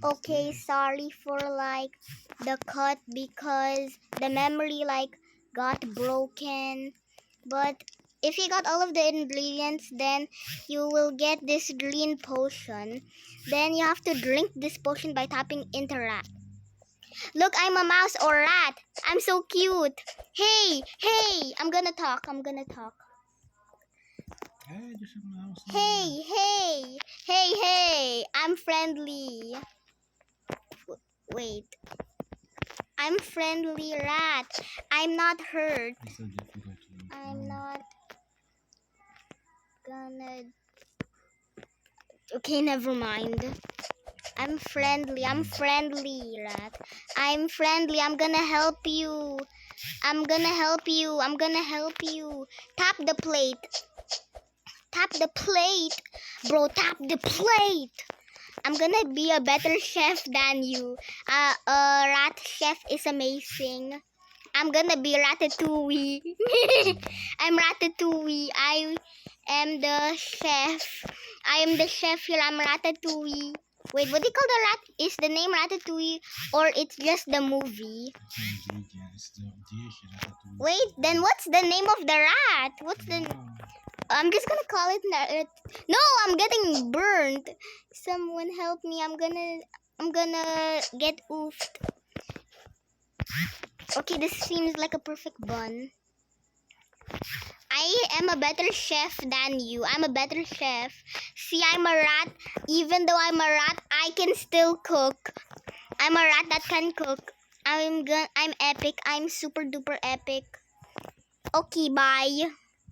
Okay, sorry for like the cut because the memory like got broken. But if you got all of the ingredients, then you will get this green potion. Then you have to drink this potion by tapping into rat. Look, I'm a mouse or rat. I'm so cute. Hey, hey, I'm gonna talk. Hey, hey, hey, hey. I'm friendly. Wait. I'm friendly rat. I'm not hurt. I'm not gonna. Okay, never mind. I'm friendly. I'm friendly, rat. I'm friendly. I'm gonna help you. I'm gonna help you. I'm gonna help you. Tap the plate. Tap the plate. Bro, tap the plate. I'm gonna be a better chef than you. Rat chef is amazing. I'm gonna be Ratatouille. I'm Ratatouille. I am the chef. I am the chef here. I'm Ratatouille. Wait, what do you call the rat? Is the name Ratatouille or it's just the movie? Wait, then what's the name of the rat? What's the? I'm just gonna call it. No, I'm getting burnt. Someone help me. I'm gonna get oofed. Okay, this seems like a perfect bun. I am a better chef than you. I'm a better chef. See, I'm a rat. Even though I'm a rat, I can still cook. I'm a rat that can cook. I'm epic. I'm super duper epic. Okay, bye.